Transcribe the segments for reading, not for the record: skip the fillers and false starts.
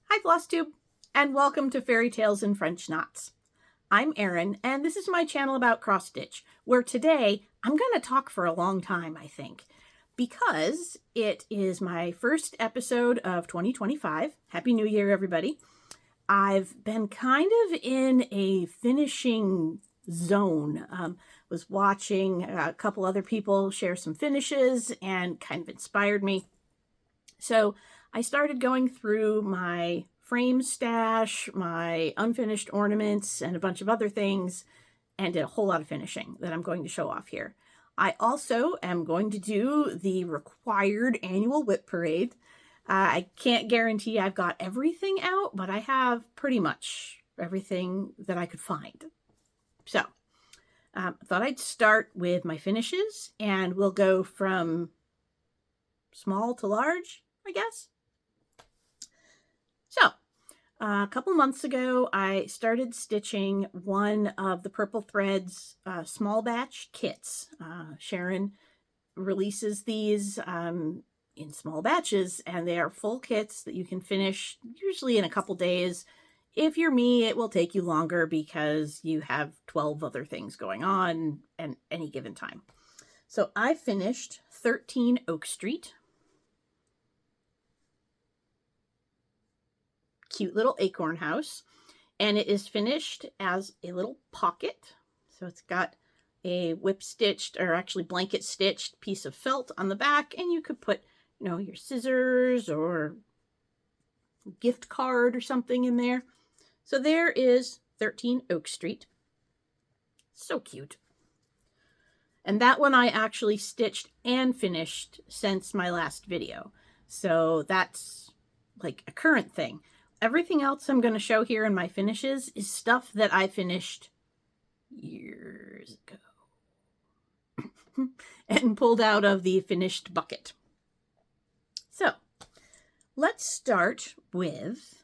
Hi FlossTube, and welcome to Fairy Tales and French Knots. I'm Erin, and this is my channel about cross stitch, where today I'm going to talk for a long time, I think, because it is my first episode of 2025. Happy New Year, everybody. I've been kind of in a finishing zone. Was watching a couple other people share some finishes and kind of inspired me. So I started going through my frame stash, my unfinished ornaments, and a bunch of other things, and did a whole lot of finishing that I'm going to show off here. I also am going to do the required annual WIP parade. I can't guarantee I've got everything out, but I have pretty much everything that I could find. So I thought I'd start with my finishes, and we'll go from small to large, I guess. So a couple months ago, I started stitching one of the Purple Threads small batch kits. Sharon releases these in small batches, and they are full kits that you can finish usually in a couple days. If you're me, it will take you longer because you have 12 other things going on at any given time. So I finished 13 Oak Street. Cute little acorn house, and it is finished as a little pocket. So it's got a whip stitched, or actually blanket stitched piece of felt on the back, and you could put, your scissors or gift card or something in there. So there is 13 Oak Street. So cute. And that one I actually stitched and finished since my last video. So that's like a current thing. Everything else I'm going to show here in my finishes is stuff that I finished years ago and pulled out of the finished bucket. So let's start with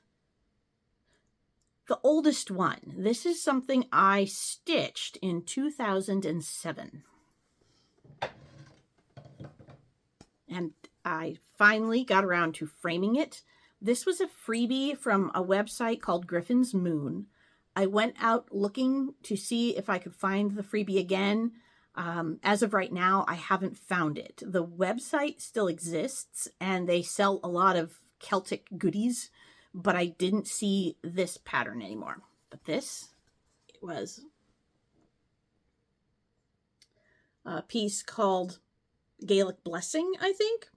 the oldest one. This is something I stitched in 2007. And I finally got around to framing it. This was a freebie from a website called Griffin's Moon. I went out looking to see if I could find the freebie again. As of right now, I haven't found it. The website still exists, and they sell a lot of Celtic goodies, but I didn't see this pattern anymore. But this, it was a piece called Gaelic Blessing, I think.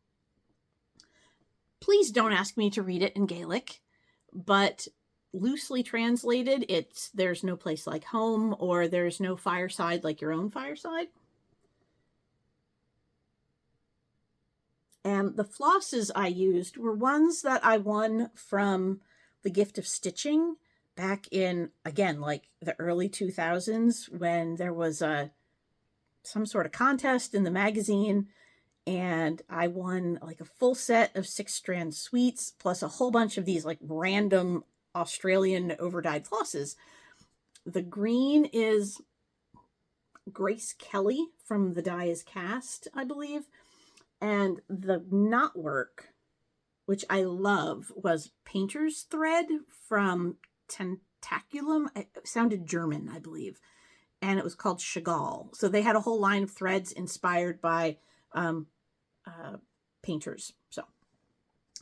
Please don't ask me to read it in Gaelic, but loosely translated, it's "there's no place like home," or "there's no fireside like your own fireside." And the flosses I used were ones that I won from the Gift of Stitching back in, again, like the early 2000s, when there was some sort of contest in the magazine. And I won like a full set of 6-strand sweets, plus a whole bunch of these like random Australian overdyed flosses. The green is Grace Kelly from The Die Is Cast, I believe. And the knotwork, which I love, was Painter's Thread from Tentaculum. It sounded German, I believe. And it was called Chagall. So they had a whole line of threads inspired by painters. So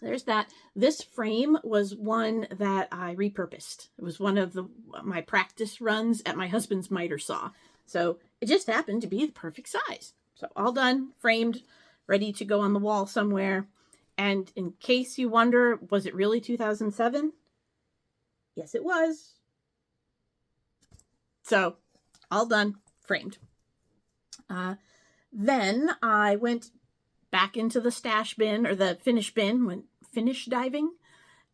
there's that. This frame was one that I repurposed. It was one of my practice runs at my husband's miter saw. So it just happened to be the perfect size. So all done, framed, ready to go on the wall somewhere. And in case you wonder, was it really 2007? Yes, it was. So all done, framed. Then I went back into the stash bin, or the finish bin, went finish diving,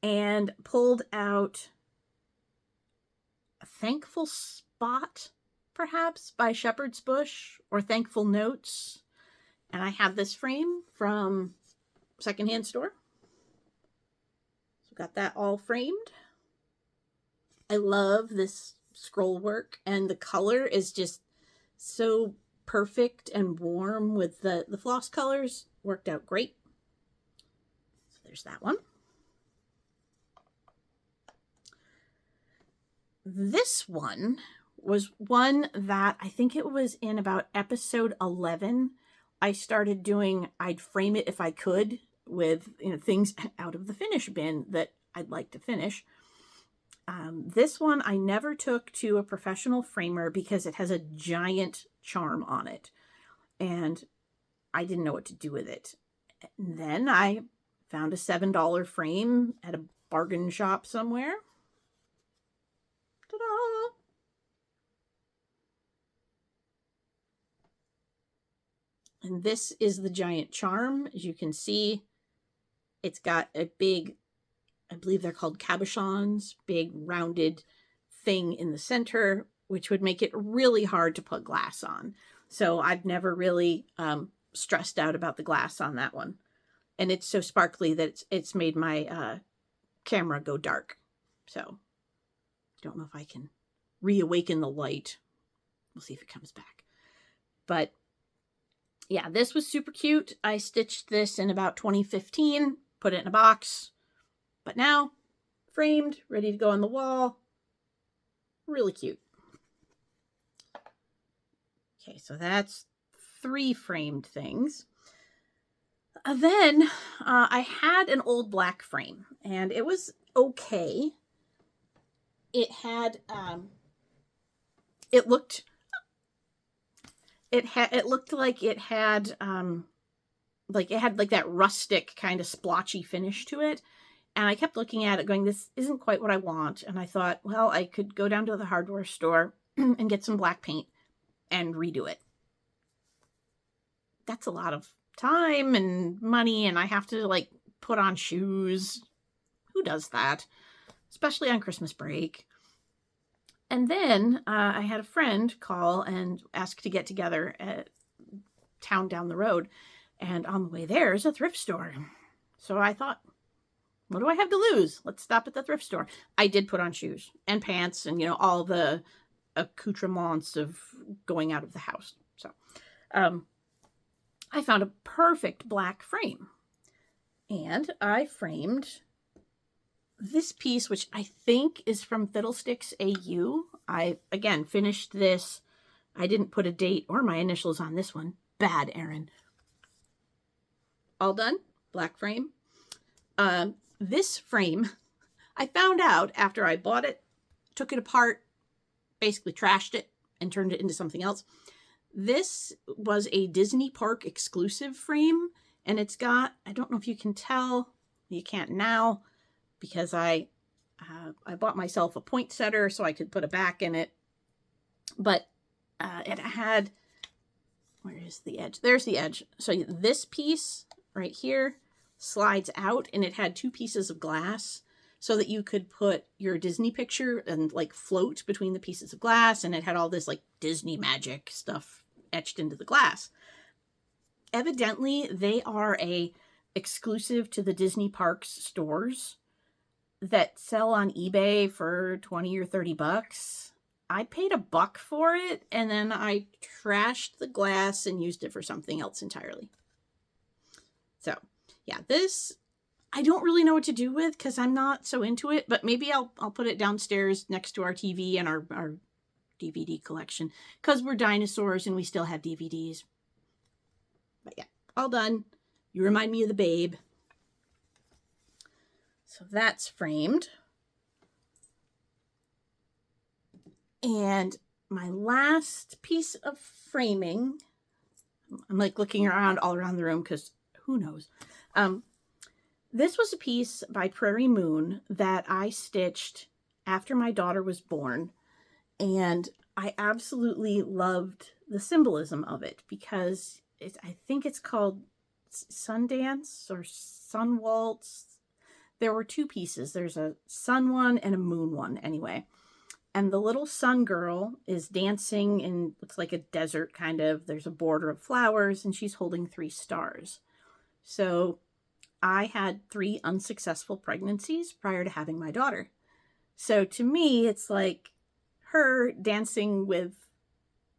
and pulled out A Thankful Spot, perhaps, by Shepherd's Bush, or Thankful Notes. And I have this frame from secondhand store. So got that all framed. I love this scroll work, and the color is just so perfect and warm with the floss colors. Worked out great. So there's that one. this one was one that I think it was in about episode 11. I started doing, I'd frame it if I could with, things out of the finish bin that I'd like to finish. This one I never took to a professional framer because it has a giant charm on it. And I didn't know what to do with it. And then I found a $7 frame at a bargain shop somewhere. Ta-da! And this is the giant charm. As you can see, it's got a big, I believe they're called cabochons, big rounded thing in the center, which would make it really hard to put glass on. So I've never really stressed out about the glass on that one. And it's so sparkly that it's made my camera go dark. So don't know if I can reawaken the light. We'll see if it comes back. But yeah, this was super cute. I stitched this in about 2015, put it in a box. But now, framed, ready to go on the wall. Really cute. Okay, so that's 3 framed things. Then I had an old black frame, and it was okay. It had, it looked like it had like that rustic kind of splotchy finish to it. And I kept looking at it going, this isn't quite what I want. And I thought, well, I could go down to the hardware store and get some black paint and redo it. That's a lot of time and money, and I have to like put on shoes. Who does that? Especially on Christmas break. And then I had a friend call and ask to get together at town down the road. And on the way there is a thrift store. So I thought, what do I have to lose? Let's stop at the thrift store. I did put on shoes and pants and, all the accoutrements of going out of the house. So I found a perfect black frame. And I framed this piece, which I think is from Fiddlesticks AU. I, again, finished this. I didn't put a date or my initials on this one. Bad, Erin. All done. Black frame. This frame, I found out after I bought it, took it apart, basically trashed it, and turned it into something else. This was a Disney Park exclusive frame, and it's got, I don't know if you can tell, you can't now, because I bought myself a poinsettia so I could put a back in it. But it had, where is the edge? There's the edge. So this piece right here slides out, and it had 2 pieces of glass so that you could put your Disney picture and like float between the pieces of glass. And it had all this like Disney magic stuff etched into the glass. Evidently, they are a exclusive to the Disney Parks stores that sell on eBay for 20 or 30 bucks. I paid $1 for it, and then I trashed the glass and used it for something else entirely. So yeah, this I don't really know what to do with because I'm not so into it, but maybe I'll put it downstairs next to our TV and our DVD collection because we're dinosaurs and we still have DVDs. But yeah, all done. You remind me of the babe. So that's framed. And my last piece of framing, I'm like looking around all around the room because who knows. This was a piece by Prairie Moon that I stitched after my daughter was born. And I absolutely loved the symbolism of it because I think it's called Sundance or Sun Waltz. There were 2 pieces. There's a sun one and a moon one anyway. And the little sun girl is dancing in, looks like a desert kind of. There's a border of flowers and she's holding 3 stars. So I had 3 unsuccessful pregnancies prior to having my daughter. So to me, it's like her dancing with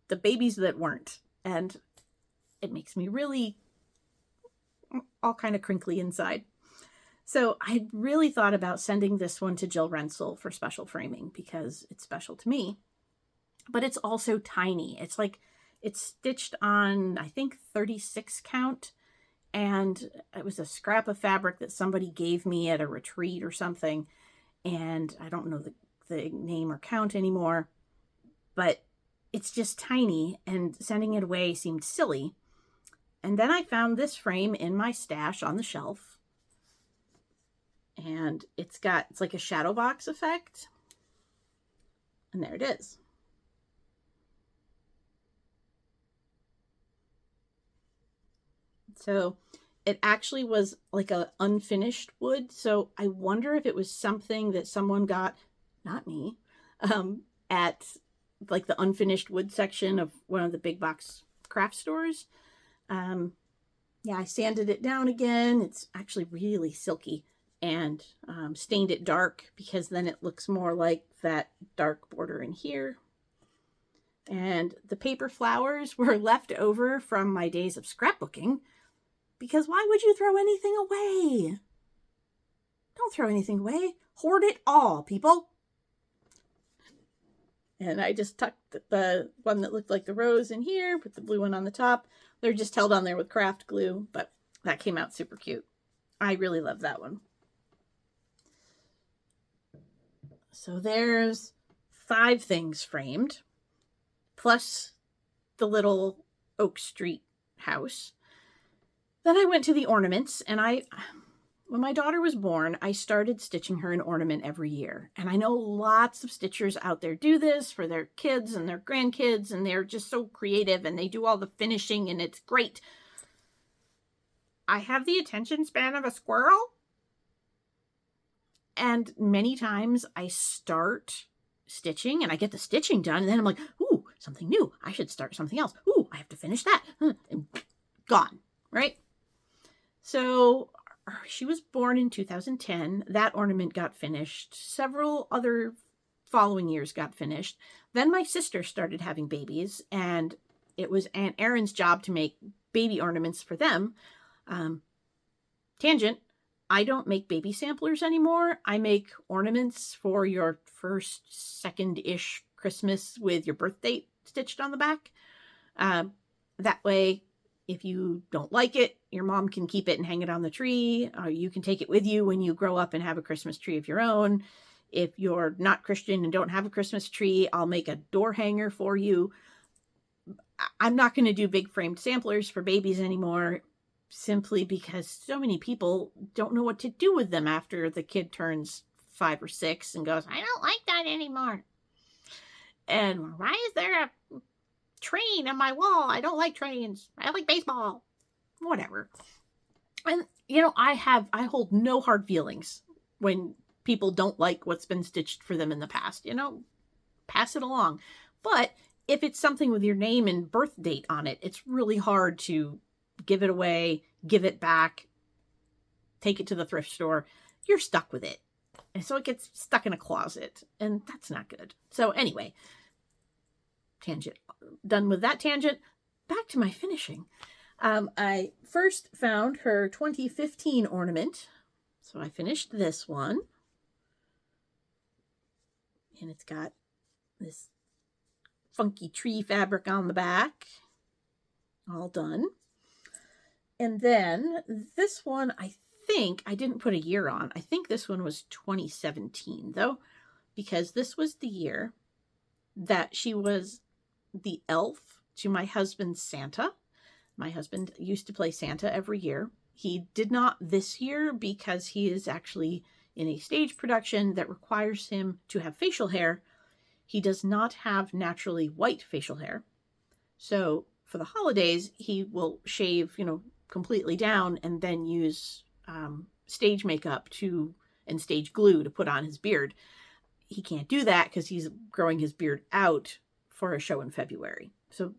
the babies that weren't. And it makes me really all kind of crinkly inside. So I had really thought about sending this one to Jill Rensel for special framing because it's special to me, but it's also tiny. It's stitched on, I think, 36 count, and it was a scrap of fabric that somebody gave me at a retreat or something, and I don't know the name or count anymore, but it's just tiny, and sending it away seemed silly. And then I found this frame in my stash on the shelf, and it's like a shadow box effect, and there it is. So it actually was like a unfinished wood. So I wonder if it was something that someone got, not me, at like the unfinished wood section of one of the big box craft stores. Yeah, I sanded it down again. It's actually really silky, and stained it dark because then it looks more like that dark border in here. And the paper flowers were left over from my days of scrapbooking, because why would you throw anything away? Don't throw anything away. Hoard it all, people. And I just tucked the one that looked like the rose in here, put the blue one on the top. They're just held on there with craft glue, but that came out super cute. I really love that one. So there's 5 things framed, plus the little Oak Street house. Then I went to the ornaments, and when my daughter was born, I started stitching her an ornament every year. And I know lots of stitchers out there do this for their kids and their grandkids, and they're just so creative, and they do all the finishing, and it's great. I have the attention span of a squirrel. And many times I start stitching and I get the stitching done, and then I'm like, ooh, something new. I should start something else. Ooh, I have to finish that. And gone, right? So she was born in 2010. That ornament got finished. Several other following years got finished. Then my sister started having babies, and it was Aunt Erin's job to make baby ornaments for them. Tangent, I don't make baby samplers anymore. I make ornaments for your first, second-ish Christmas with your birth date stitched on the back. That way, if you don't like it, your mom can keep it and hang it on the tree. You can take it with you when you grow up and have a Christmas tree of your own. If you're not Christian and don't have a Christmas tree, I'll make a door hanger for you. I'm not going to do big framed samplers for babies anymore, simply because so many people don't know what to do with them after the kid turns 5 or 6 and goes, I don't like that anymore. And why is there a train on my wall? I don't like trains. I like baseball. Whatever. And, I hold no hard feelings when people don't like what's been stitched for them in the past. Pass it along. But if it's something with your name and birth date on it, it's really hard to give it away, give it back, take it to the thrift store. You're stuck with it. And so it gets stuck in a closet, and that's not good. So anyway, tangent. Done with that tangent. Back to my finishing. I first found her 2015 ornament. So I finished this one. And it's got this funky tree fabric on the back. All done. And then this one, I think, I didn't put a year on. I think this one was 2017, though, because this was the year that she was the elf to my husband's Santa. My husband used to play Santa every year. He did not this year because he is actually in a stage production that requires him to have facial hair. He does not have naturally white facial hair. So for the holidays, he will shave, completely down and then use stage makeup and stage glue to put on his beard. He can't do that because he's growing his beard out for a show in February. So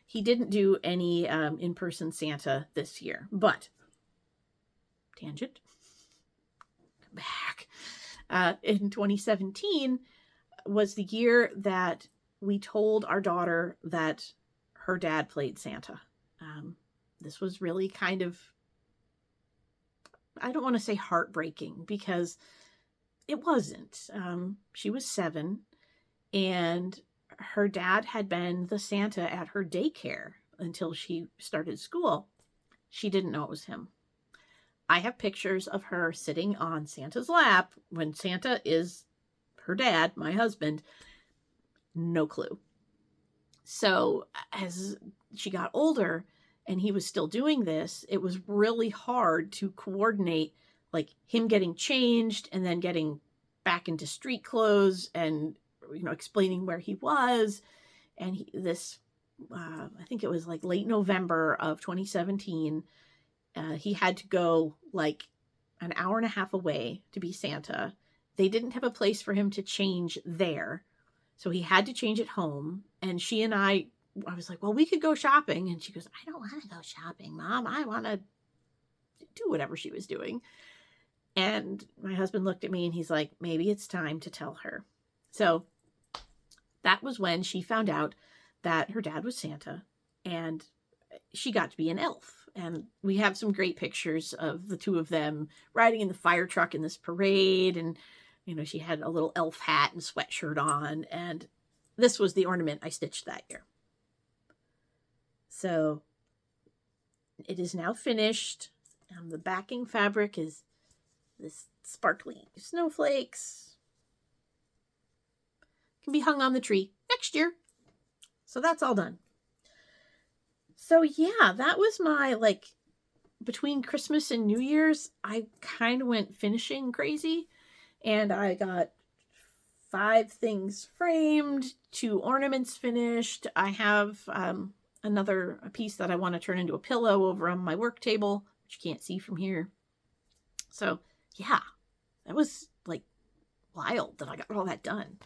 he didn't do any in-person Santa this year. But, tangent, come back. In 2017 was the year that we told our daughter that her dad played Santa. This was really kind of I don't want to say heartbreaking, because it wasn't. She was 7, and her dad had been the Santa at her daycare until she started school. She didn't know it was him. I have pictures of her sitting on Santa's lap when Santa is her dad, my husband. No clue. So as she got older and he was still doing this, it was really hard to coordinate, like, him getting changed and then getting back into street clothes and, explaining where he was. And I think it was like late November of 2017, he had to go like an hour and a half away to be Santa. They didn't have a place for him to change there, so he had to change at home. And she and I was like, well, we could go shopping. And she goes, I don't want to go shopping, Mom. I want to do whatever she was doing. And my husband looked at me and he's like, maybe it's time to tell her. So that was when she found out that her dad was Santa, and she got to be an elf. And we have some great pictures of the two of them riding in the fire truck in this parade. And, she had a little elf hat and sweatshirt on. And this was the ornament I stitched that year. So it is now finished. The backing fabric is this sparkly snowflakes. Can be hung on the tree next year. So that's all done. So yeah, that was my, between Christmas and New Year's, I kind of went finishing crazy, and I got 5 things framed, 2 ornaments finished. I have another piece that I want to turn into a pillow over on my work table, which you can't see from here. So yeah, that was wild that I got all that done.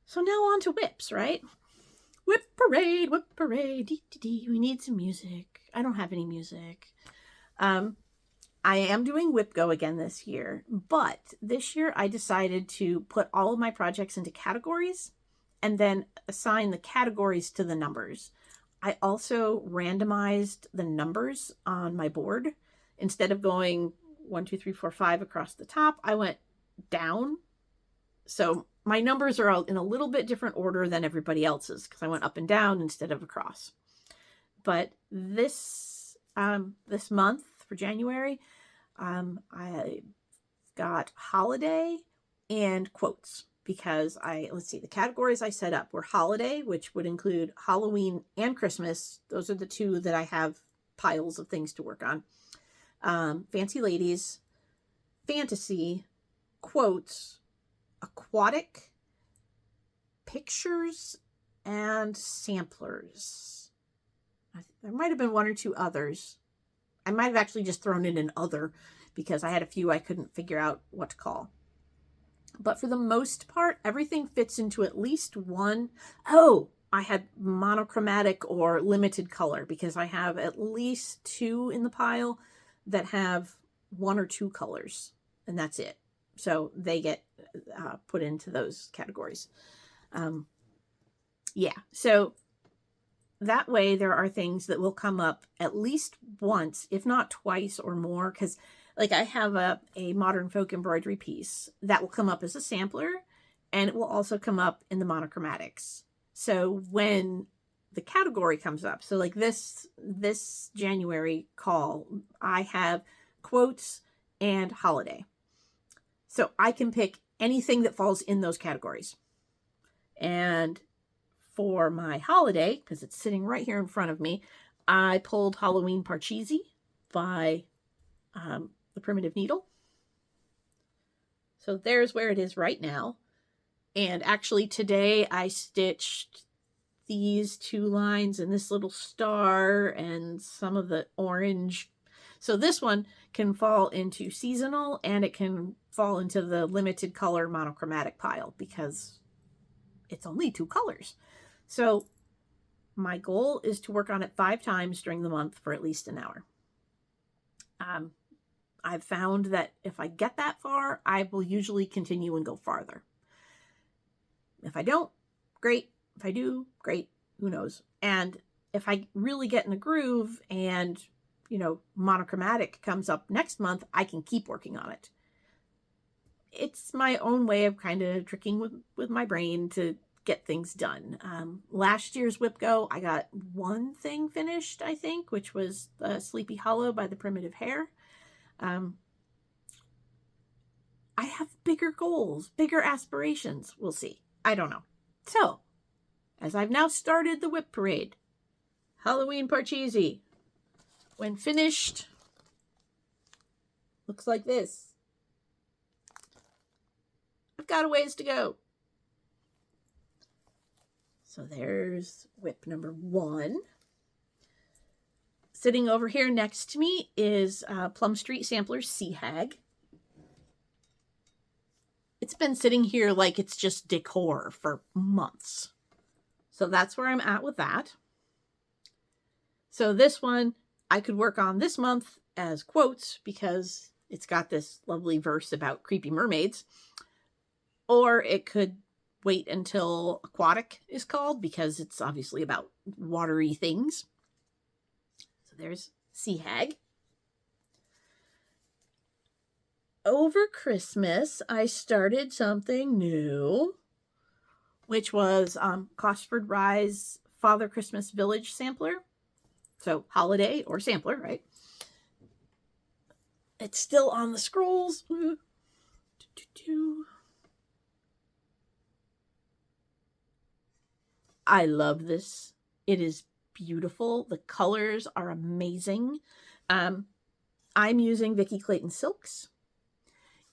So now on to WIPs, right? WIP parade, dee, dee, dee. We need some music. I don't have any music. I am doing WIP Go again this year, but this year I decided to put all of my projects into categories and then assign the categories to the numbers. I also randomized the numbers on my board. Instead of going 1, 2, 3, 4, 5 across the top, I went down. So my numbers are in a little bit different order than everybody else's, because I went up and down instead of across. But this month for January, I got holiday and quotes, because the categories I set up were holiday, which would include Halloween and Christmas. Those are the 2 that I have piles of things to work on. Fancy ladies, fantasy, quotes, aquatic, pictures, and samplers. There might have been 1 or 2 others. I might have actually just thrown in an other, because I had a few I couldn't figure out what to call. But for the most part, everything fits into at least 1. Oh, I had monochromatic or limited color, because I have at least 2 in the pile that have 1 or 2 colors, and that's it. So they get put into those categories. So that way there are things that will come up at least once, if not twice or more, because I have a modern folk embroidery piece that will come up as a sampler, and it will also come up in the monochromatics. So when the category comes up, so this January call, I have quotes and holiday. So I can pick anything that falls in those categories. And for my holiday, because it's sitting right here in front of me, I pulled Halloween Parcheesi by the Primitive Needle. So there's where it is right now. And actually today I stitched these 2 lines and this little star and some of the orange. So this one can fall into seasonal, and it can fall into the limited color monochromatic pile, because it's only 2 colors. So my goal is to work on it 5 times during the month for at least an hour. I've found that if I get that far, I will usually continue and go farther. If I don't, great. If I do, great. Who knows? And if I really get in a groove and monochromatic comes up next month, I can keep working on it. It's my own way of kind of tricking with my brain to get things done. Last year's WIP Go, I got one thing finished, I think, which was Sleepy Hollow by the Primitive Hare. I have bigger goals, bigger aspirations. We'll see. I don't know. So, as I've now started the WIP parade, Halloween Parcheesi, when finished, looks like this. I've got a ways to go. So there's WIP number 1. Sitting over here next to me is Plum Street Sampler's Sea Hag. It's been sitting here like it's just decor for months. So that's where I'm at with that. So this one I could work on this month as quotes because it's got this lovely verse about creepy mermaids. Or it could wait until Aquatic is called because it's obviously about watery things. So there's Sea Hag. Over Christmas, I started something new, which was Cosford Rye's Father Christmas Village sampler. So holiday or sampler, right? It's still on the scrolls. I love this. It is beautiful. The colors are amazing. I'm using Vicki Clayton Silks.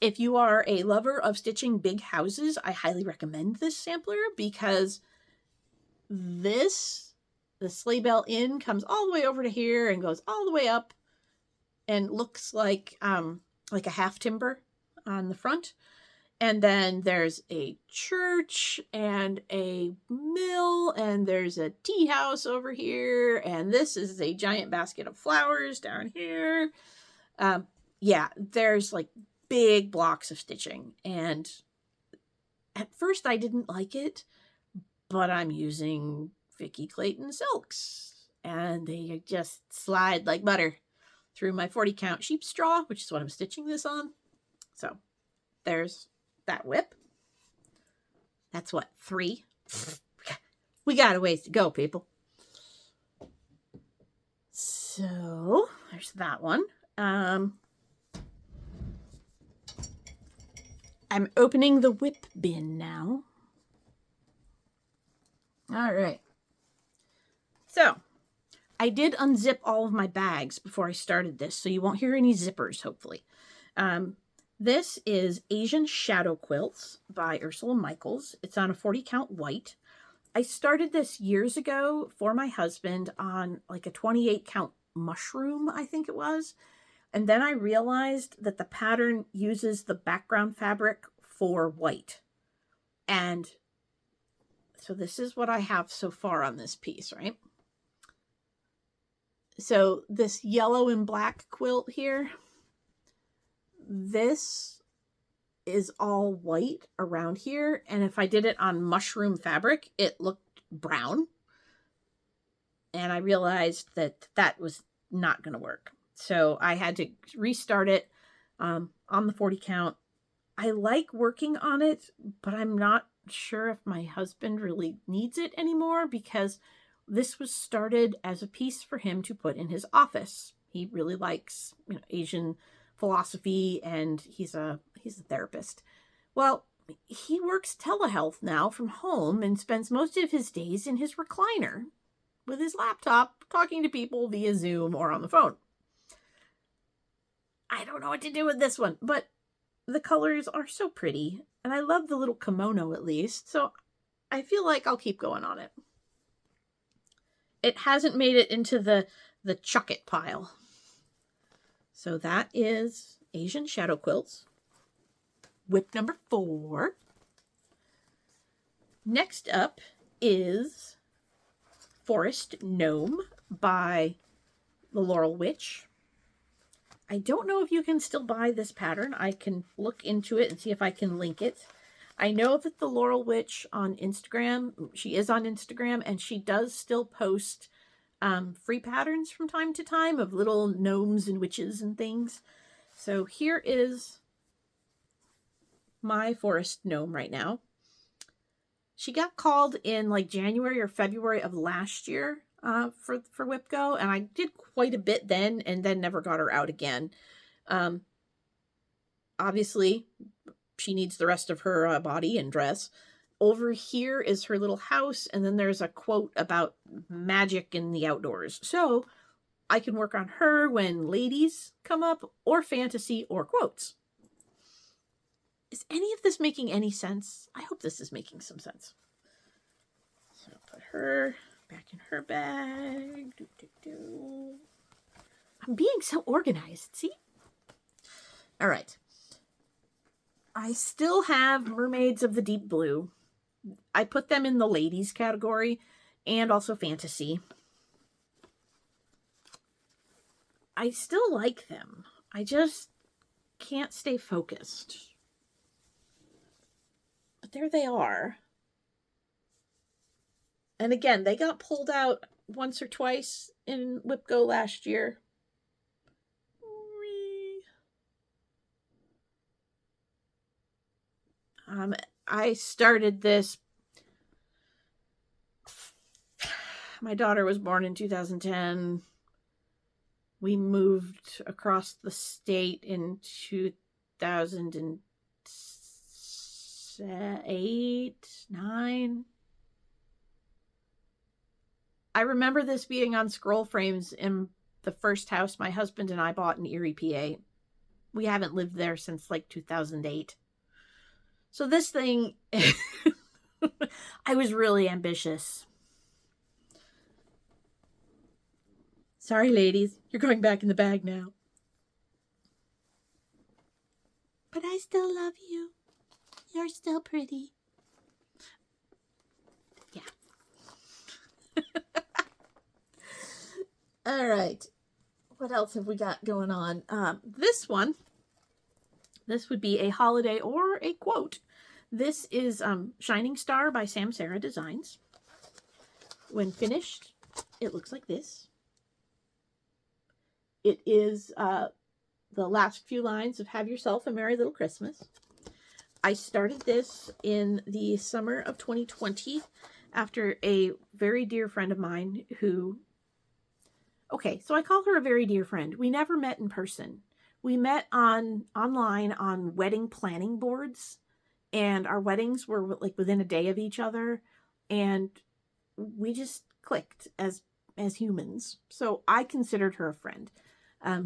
If you are a lover of stitching big houses, I highly recommend this sampler because the sleigh bell inn comes all the way over to here and goes all the way up and looks like a half timber on the front. And then there's a church and a mill and there's a tea house over here. And this is a giant basket of flowers down here. Yeah, there's like big blocks of stitching. And at first I didn't like it, but I'm using Vicki Clayton Silks and they just slide like butter through my 40 count sheep straw, which is what I'm stitching this on. So there's that WIP. That's what, 3? We got a ways to go, people. So there's that one. I'm opening the WIP bin now. All right. So I did unzip all of my bags before I started this, so you won't hear any zippers, hopefully. This is Asian Shadow Quilts by Ursula Michaels. It's on a 40 count white. I started this years ago for my husband on like a 28 count mushroom, I think it was. And then I realized that the pattern uses the background fabric for white. And so this is what I have so far on this piece, right? So this yellow and black quilt here, this is all white around here. And if I did it on mushroom fabric, it looked brown. And I realized that that was not going to work. So I had to restart it on the 40 count. I like working on it, but I'm not sure if my husband really needs it anymore because this was started as a piece for him to put in his office. He really likes, Asian philosophy and he's a therapist. Well, he works telehealth now from home and spends most of his days in his recliner with his laptop talking to people via Zoom or on the phone. I don't know what to do with this one, but the colors are so pretty and I love the little kimono at least, so I feel like I'll keep going on it. It hasn't made it into the chuck it pile. So that is Asian Shadow Quilts. WIP number 4. Next up is Forest Gnome by the Laurel Witch. I don't know if you can still buy this pattern. I can look into it and see if I can link it. I know that the Laurel Witch on Instagram, she is on Instagram, and she does still post free patterns from time to time of little gnomes and witches and things. So here is my forest gnome right now. She got called in like January or February of last year for WIP Go, and I did quite a bit then, and then never got her out again. Obviously, she needs the rest of her body and dress. Over here is her little house, and then there's a quote about magic in the outdoors. So I can work on her when ladies come up, or fantasy, or quotes. Is any of this making any sense? I hope this is making some sense. So put her back in her bag. I'm being so organized, see? All right. I still have Mermaids of the Deep Blue. I put them in the ladies category and also fantasy. I still like them. I just can't stay focused. But there they are. And again, they got pulled out once or twice in WIP Go last year. I started this. My daughter was born in 2010. We moved across the state in 2008, 9. I remember this being on scroll frames in the first house my husband and I bought in Erie, PA. We haven't lived there since like 2008. So this thing, I was really ambitious. Sorry, ladies, you're going back in the bag now. But I still love you. You're still pretty. Yeah. All right. What else have we got going on? This would be a holiday or a quote. This is Shining Star by Sam Sarah Designs. When finished, it looks like this. It is the last few lines of Have Yourself a Merry Little Christmas. I started this in the summer of 2020 after a very dear friend of mine who... Okay, so I call her a very dear friend. We never met in person. We met online on wedding planning boards, and our weddings were like within a day of each other, and we just clicked as humans. So I considered her a friend.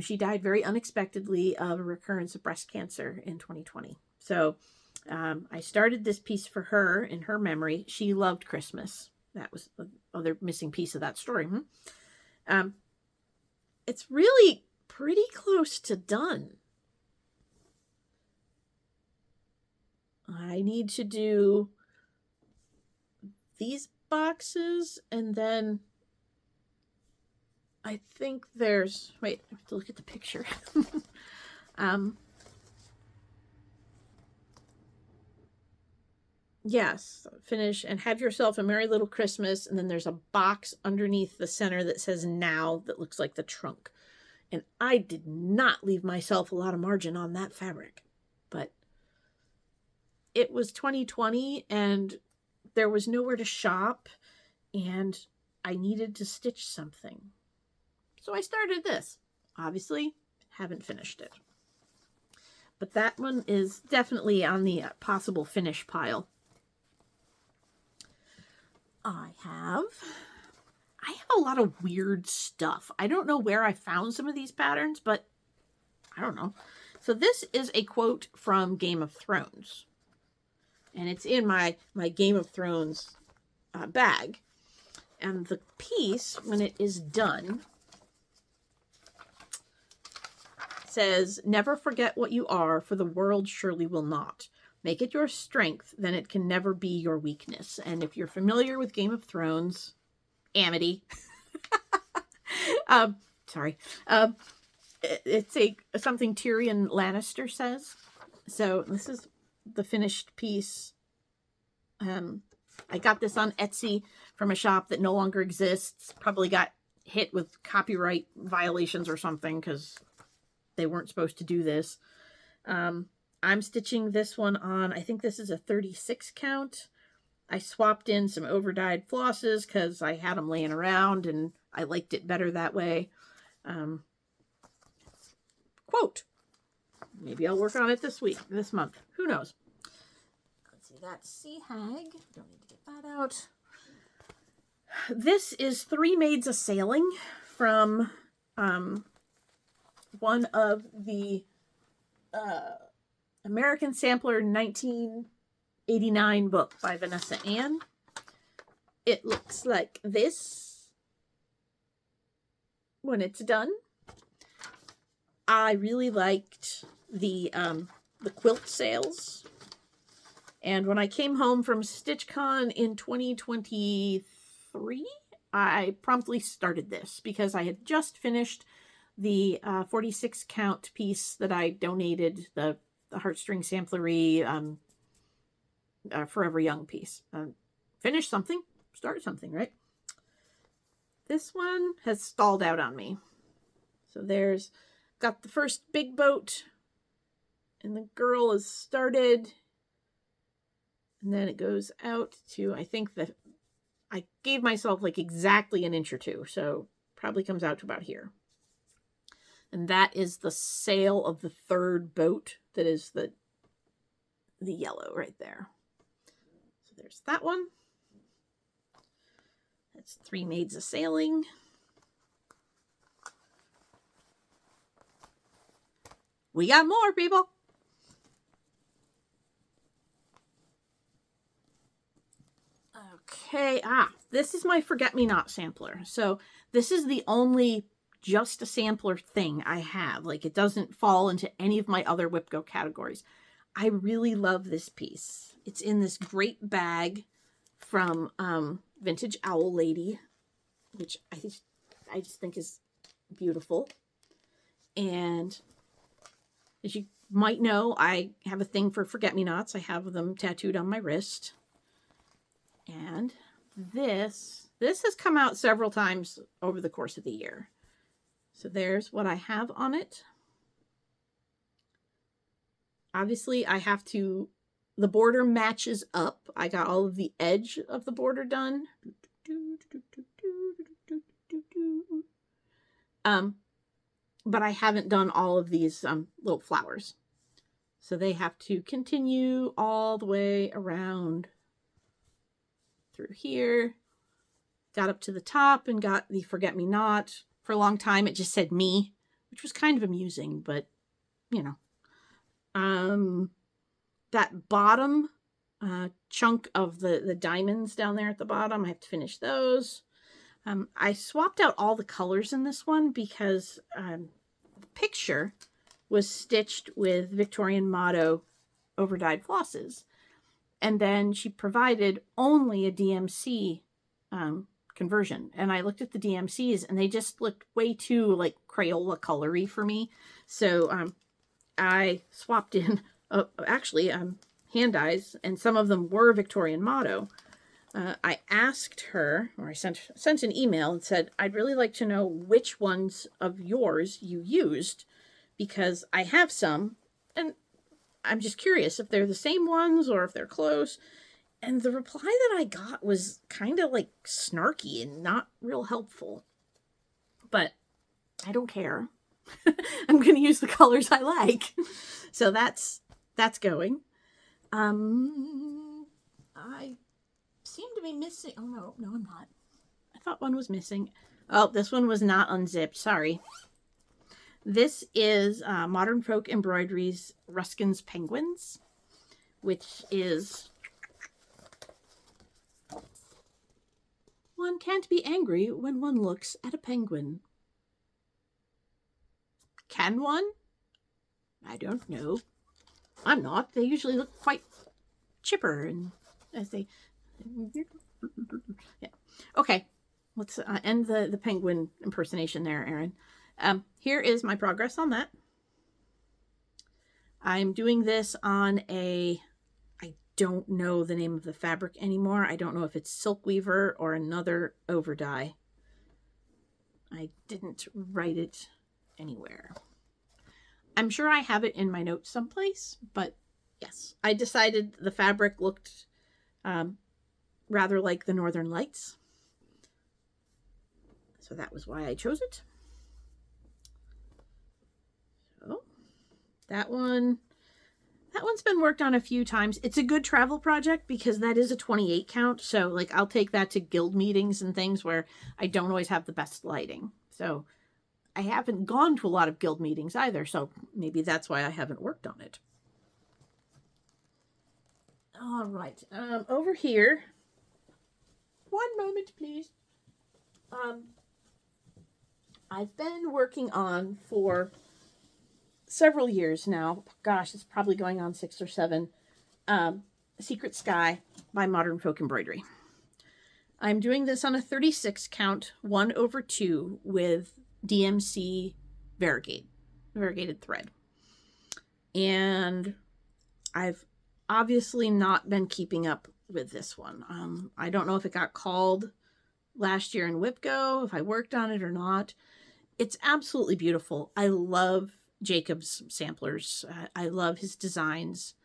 She died very unexpectedly of a recurrence of breast cancer in 2020. So I started this piece for her in her memory. She loved Christmas. That was the other missing piece of that story. It's really pretty close to done. I need to do these boxes, and then I think there's... Wait, I have to look at the picture. Yes, finish and Have Yourself a Merry Little Christmas, and then there's a box underneath the center that says Now that looks like the trunk. And I did not leave myself a lot of margin on that fabric, but it was 2020 and there was nowhere to shop and I needed to stitch something. So I started this. Obviously, haven't finished it. But that one is definitely on the possible finish pile. I have a lot of weird stuff. I don't know where I found some of these patterns, but I don't know. So this is a quote from Game of Thrones. And it's in my Game of Thrones bag. And the piece, when it is done, says, "Never forget what you are, for the world surely will not. Make it your strength, then it can never be your weakness." And if you're familiar with Game of Thrones, Amity, sorry, it's something Tyrion Lannister says. So this is the finished piece. I got this on Etsy from a shop that no longer exists. Probably got hit with copyright violations or something because they weren't supposed to do this. I'm stitching this one on, I think this is a 36 count. I swapped in some overdyed flosses because I had them laying around and I liked it better that way. Quote. Maybe I'll work on it this month. Who knows? Let's see, that's Sea Hag. Don't need to get that out. This is Three Maids a Sailing from one of the American Sampler 1989 book by Vanessa Ann. It looks like this when it's done. I really liked the quilt sales. And when I came home from StitchCon in 2023, I promptly started this because I had just finished the 46 count piece that I donated, the Heartstring Samplery Forever Young piece. Finish something, start something, right? This one has stalled out on me. So there's got the first big boat and the girl is started. And then it goes out to, I think that I gave myself like exactly an inch or two. So probably comes out to about here. And that is the sail of the third boat. That is the yellow right there. So there's that one. That's Three Maids a Sailing. We got more, people. Okay, this is my Forget-Me-Not sampler. So this is the only just a sampler thing I have. Like, it doesn't fall into any of my other WIP Go categories. I really love this piece. It's in this great bag from Vintage Owl Lady, which I just think is beautiful. And as you might know, I have a thing for Forget-Me-Nots. I have them tattooed on my wrist. And this has come out several times over the course of the year. So there's what I have on it. Obviously, I have to, the border matches up. I got all of the edge of the border done. But I haven't done all of these little flowers. So they have to continue all the way around through here. Got up to the top and got the Forget-Me-Not. For a long time, it just said me, which was kind of amusing, but, you know. That bottom chunk of the diamonds down there at the bottom, I have to finish those. I swapped out all the colors in this one because the picture was stitched with Victorian Motto overdyed flosses. And then she provided only a DMC conversion. And I looked at the DMCs and they just looked way too like Crayola colory for me. So I swapped in hand dyes, and some of them were Victorian Motto. I asked her, or I sent an email and said, I'd really like to know which ones of yours you used, because I have some and I'm just curious if they're the same ones or if they're close. And the reply that I got was kind of like snarky and not real helpful. But I don't care. I'm going to use the colors I like. So that's going. I seem to be missing. Oh, no, I'm not. I thought one was missing. Oh, this one was not unzipped. Sorry. This is Modern Folk Embroideries Ruskin's Penguins, which is... One can't be angry when one looks at a penguin. Can one? I don't know. I'm not. They usually look quite chipper, and as they... Yeah. Okay. Let's end the penguin impersonation there, Erin. Here is my progress on that. I'm doing this on I don't know the name of the fabric anymore. I don't know if it's Silk Weaver or another overdye. I didn't write it anywhere. I'm sure I have it in my notes someplace, but yes, I decided the fabric looked rather like the Northern Lights. So that was why I chose it. So that one's been worked on a few times. It's a good travel project because that is a 28 count. So like I'll take that to guild meetings and things where I don't always have the best lighting. So I haven't gone to a lot of guild meetings either. So maybe that's why I haven't worked on it. All right. Over here. One moment, please. I've been working on for several years now. Gosh, it's probably going on 6 or 7. Secret Sky by Modern Folk Embroidery. I'm doing this on a 36 count 1/2 with DMC variegated thread. And I've obviously not been keeping up with this one. I don't know if it got called last year in WIP Go, if I worked on it or not. It's absolutely beautiful. I love Jacob's samplers. I love his designs.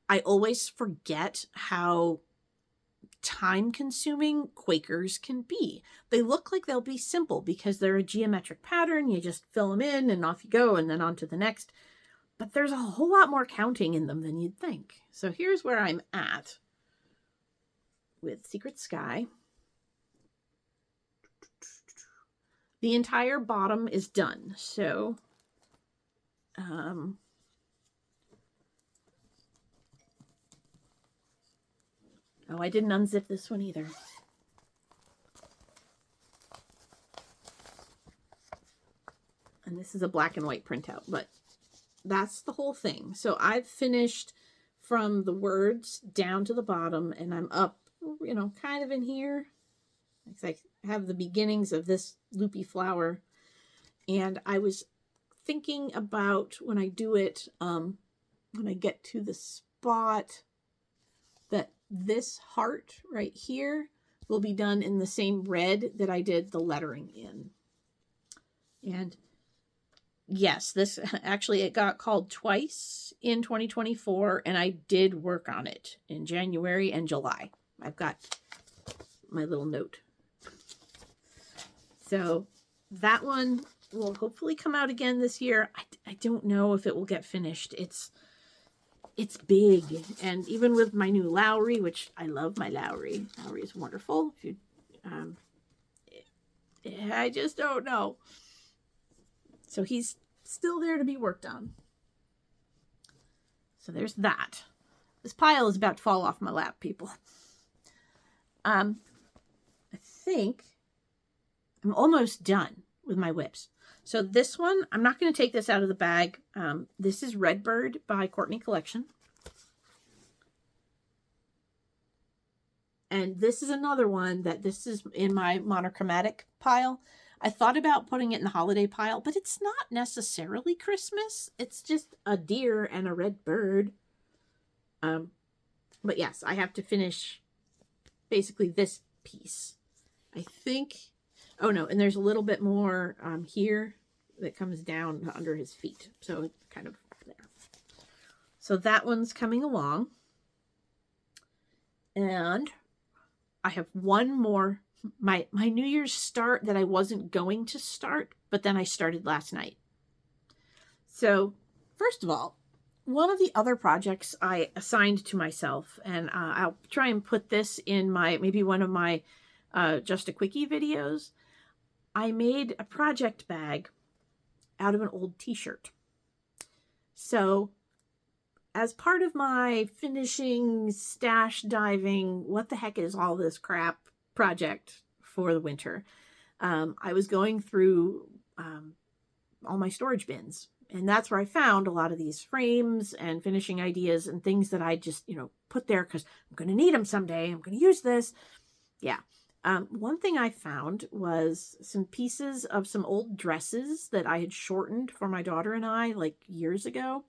I always forget how time-consuming Quakers can be. They look like they'll be simple because they're a geometric pattern. You just fill them in and off you go and then on to the next. But there's a whole lot more counting in them than you'd think. So here's where I'm at with Secret Sky. The entire bottom is done. So oh, I didn't unzip this one either. And this is a black and white printout, but that's the whole thing. So I've finished from the words down to the bottom, and I'm up, you know, kind of in here. I have the beginnings of this loopy flower. And I was thinking about when I do it, when I get to the spot, that this heart right here will be done in the same red that I did the lettering in. And yes, this actually, it got called twice in 2024, and I did work on it in January and July. I've got my little note. So that one will hopefully come out again this year. I don't know if it will get finished. It's big, and even with my new Lowry, which I love my Lowry. Lowry is wonderful. If you, I just don't know. So he's still there to be worked on. So there's that. This pile is about to fall off my lap, people. I think I'm almost done with my WIPs. So this one, I'm not going to take this out of the bag. This is Redbird by Courtney Collection. And this is another one that this is in my monochromatic pile. I thought about putting it in the holiday pile, but it's not necessarily Christmas. It's just a deer and a red bird. But yes, I have to finish basically this piece. I think, oh no, and there's a little bit more here that comes down under his feet. So it's kind of there. So that one's coming along. And I have one more, my New Year's start that I wasn't going to start, but then I started last night. So first of all, one of the other projects I assigned to myself, and I'll try and put this in my, maybe one of my Just a Quickie videos. I made a project bag out of an old t-shirt. So as part of my finishing, stash diving, what the heck is all this crap project for the winter, I was going through all my storage bins. And that's where I found a lot of these frames and finishing ideas and things that I just, you know, put there because I'm going to need them someday. I'm going to use this. Yeah. One thing I found was some pieces of some old dresses that I had shortened for my daughter and I like years ago.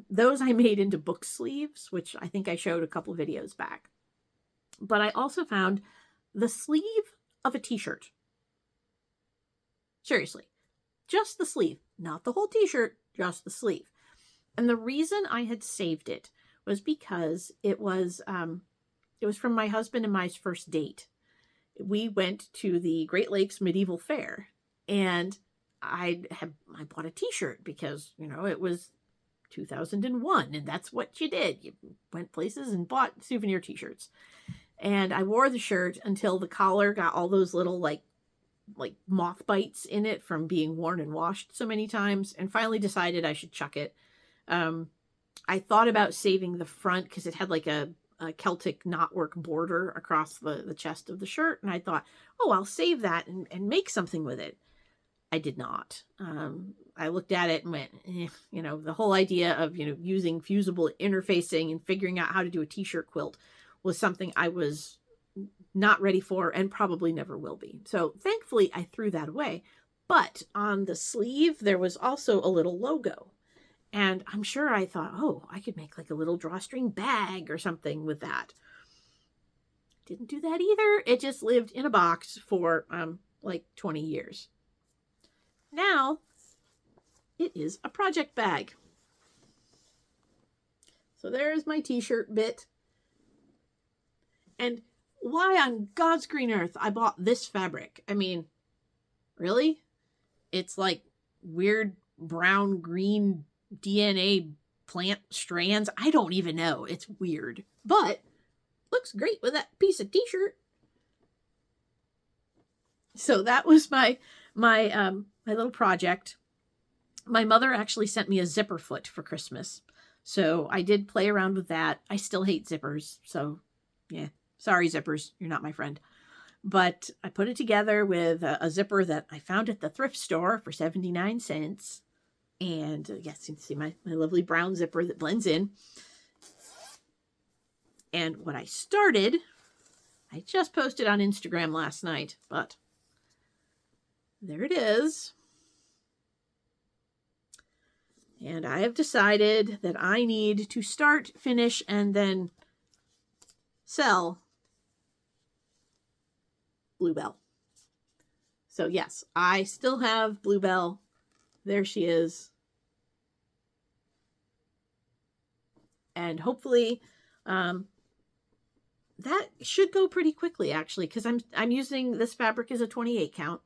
Those I made into book sleeves, which I think I showed a couple videos back. But I also found the sleeve of a t-shirt. Seriously, just the sleeve, not the whole t-shirt, just the sleeve. And the reason I had saved it was because it was from my husband and my first date. We went to the Great Lakes Medieval Fair, and I bought a t-shirt because, it was 2001, and that's what you did. You went places and bought souvenir t-shirts. And I wore the shirt until the collar got all those little like moth bites in it from being worn and washed so many times, and finally decided I should chuck it. I thought about saving the front because it had like a Celtic knotwork border across the chest of the shirt, and I thought, oh, I'll save that and make something with it. I did not. I looked at it and went, the whole idea of, using fusible interfacing and figuring out how to do a t-shirt quilt was something I was not ready for and probably never will be. So thankfully I threw that away. But on the sleeve, there was also a little logo. And I'm sure I thought, oh, I could make like a little drawstring bag or something with that. Didn't do that either. It just lived in a box for like 20 years. Now it is a project bag. So there's my t-shirt bit. And why on God's green earth I bought this fabric? I mean, really? It's like weird brown green DNA plant strands. I don't even know. It's weird, but looks great with that piece of t-shirt. So that was my little project. My mother actually sent me a zipper foot for Christmas. So I did play around with that. I still hate zippers. So yeah, sorry zippers, you're not my friend. But I put it together with a zipper that I found at the thrift store for 79 cents. And yes, you can see my lovely brown zipper that blends in. And what I started, I just posted on Instagram last night, but there it is. And I have decided that I need to start, finish, and then sell Bluebell. So yes, I still have Bluebell. There she is. And hopefully that should go pretty quickly, actually, because I'm using this fabric as a 28 count.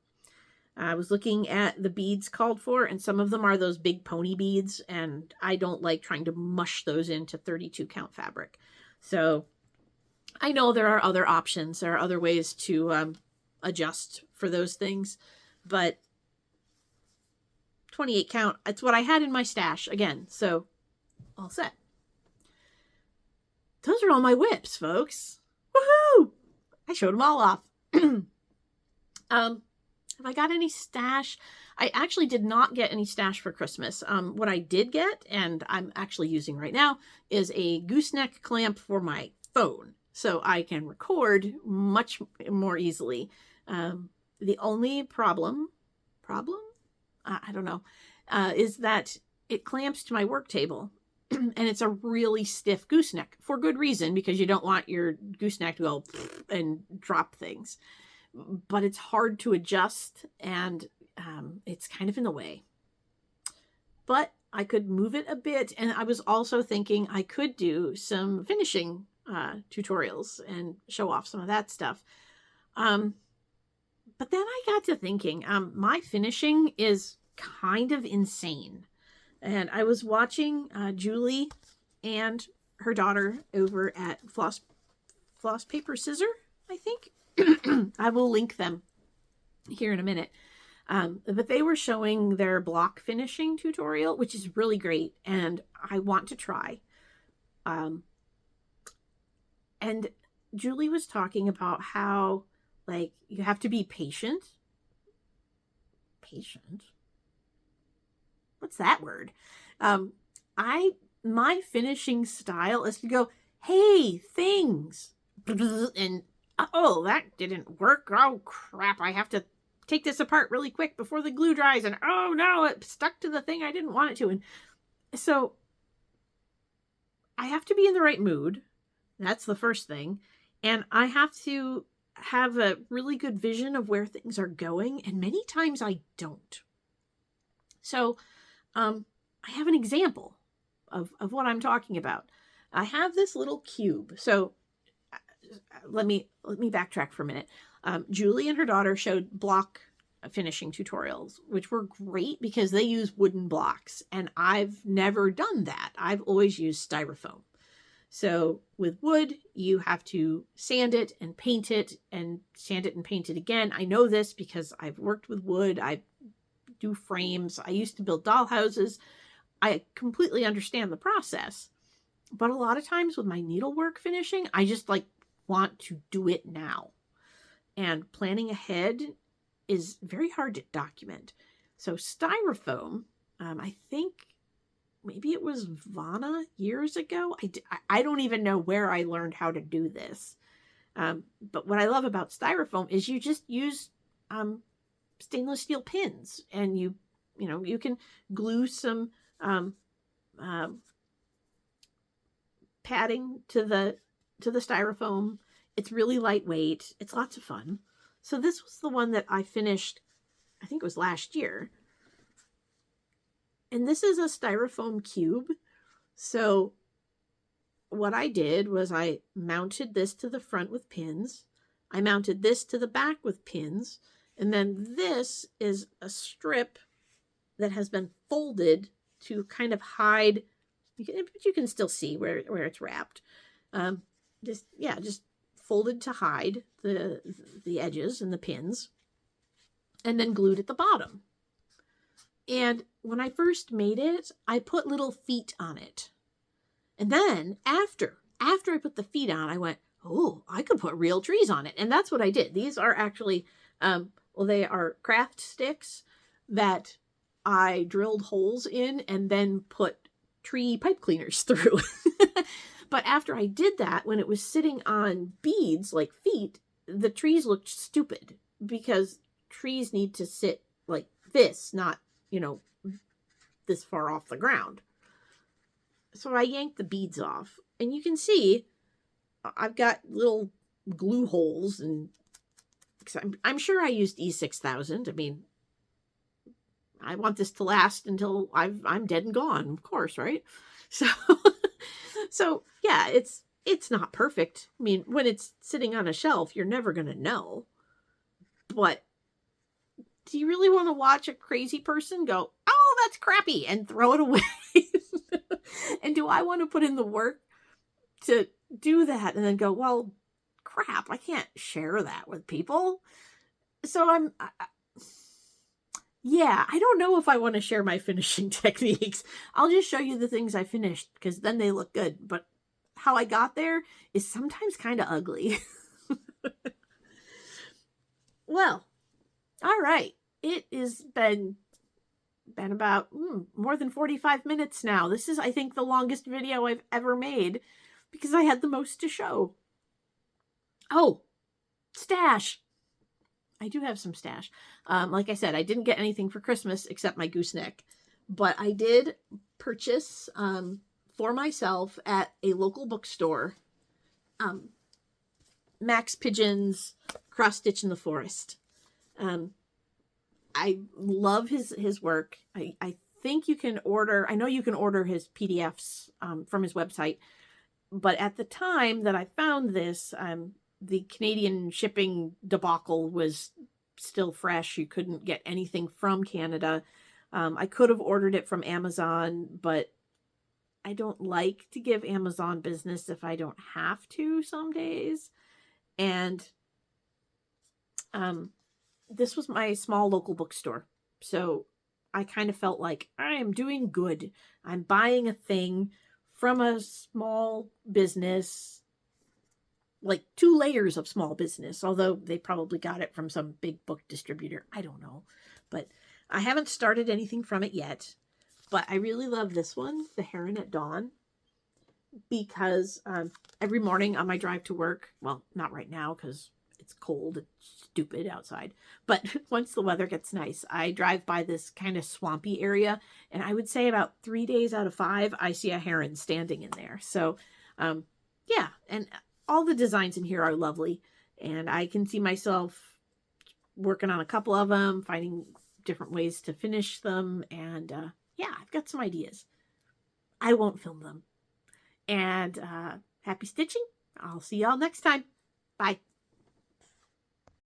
I was looking at the beads called for, and some of them are those big pony beads, and I don't like trying to mush those into 32 count fabric. So I know there are other options. There are other ways to adjust for those things, but 28 count, it's what I had in my stash again. So all set. Those are all my WIPs, folks. Woohoo! I showed them all off. Have I got any stash? I actually did not get any stash for Christmas. What I did get, and I'm actually using right now, is a gooseneck clamp for my phone, so I can record much more easily. The only problem, I don't know, is that it clamps to my work table, and it's a really stiff gooseneck for good reason, because you don't want your gooseneck to go and drop things. But it's hard to adjust, and it's kind of in the way. But I could move it a bit, and I was also thinking I could do some finishing tutorials and show off some of that stuff. But then I got to thinking, my finishing is kind of insane. And I was watching Julie and her daughter over at Floss Paper Scissor, I think. I will link them here in a minute. But they were showing their block finishing tutorial, which is really great, and I want to try. And Julie was talking about how, like, you have to be patient. Patient? What's that word? My finishing style is to go, hey, things, and oh, that didn't work. Oh, crap. I have to take this apart really quick before the glue dries. And oh, no, it stuck to the thing I didn't want it to. And so I have to be in the right mood. That's the first thing. And I have to have a really good vision of where things are going, and many times I don't. So I have an example of what I'm talking about. I have this little cube. So let me backtrack for a minute. Julie and her daughter showed block finishing tutorials, which were great because they use wooden blocks, and I've never done that. I've always used styrofoam. So with wood, you have to sand it and paint it and sand it and paint it again. I know this because I've worked with wood. I do frames. I used to build doll houses. I completely understand the process. But a lot of times with my needlework finishing, I just like want to do it now. And planning ahead is very hard to document. So styrofoam, I think maybe it was Vana years ago. I don't even know where I learned how to do this. But what I love about styrofoam is you just use stainless steel pins, and you can glue some padding to the styrofoam. It's really lightweight. It's lots of fun. So this was the one that I finished, I think it was last year. And this is a styrofoam cube. So what I did was I mounted this to the front with pins. I mounted this to the back with pins. And then this is a strip that has been folded to kind of hide, but you can still see where it's wrapped. Just folded to hide the edges and the pins, and then glued at the bottom. And when I first made it, I put little feet on it. And then after I put the feet on, I went, oh, I could put real trees on it. And that's what I did. These are actually, they are craft sticks that I drilled holes in and then put tree pipe cleaners through. But after I did that, when it was sitting on beads like feet, the trees looked stupid because trees need to sit like this, not, this far off the ground. So I yanked the beads off, and you can see I've got little glue holes, and I'm sure I used E6000. I mean, I want this to last until I'm dead and gone, of course, right? So yeah, it's not perfect. I mean, when it's sitting on a shelf, you're never going to know. But do you really want to watch a crazy person go, oh, that's crappy, and throw it away? And do I want to put in the work to do that and then go, well, crap, I can't share that with people. So I don't know if I want to share my finishing techniques. I'll just show you the things I finished because then they look good. But how I got there is sometimes kind of ugly. Well, all right. It has been about more than 45 minutes now. This is, I think, the longest video I've ever made because I had the most to show. Oh, stash. I do have some stash. Like I said, I didn't get anything for Christmas except my gooseneck, but I did purchase for myself at a local bookstore, Max Pigeon's Cross Stitch in the Forest. I love his work. I think you can order, I know you can order his PDFs from his website, but at the time that I found this, the Canadian shipping debacle was still fresh. You couldn't get anything from Canada. I could have ordered it from Amazon, but I don't like to give Amazon business if I don't have to some days. And this was my small local bookstore. So I kind of felt like I am doing good. I'm buying a thing from a small business, like 2 layers of small business, although they probably got it from some big book distributor. I don't know, but I haven't started anything from it yet. But I really love this one, The Heron at Dawn, because every morning on my drive to work, well, not right now because it's cold and stupid outside, but once the weather gets nice, I drive by this kind of swampy area, and I would say about 3 days out of 5, I see a heron standing in there. So yeah, and all the designs in here are lovely. And I can see myself working on a couple of them, finding different ways to finish them. And yeah, I've got some ideas. I won't film them. And happy stitching. I'll see y'all next time. Bye.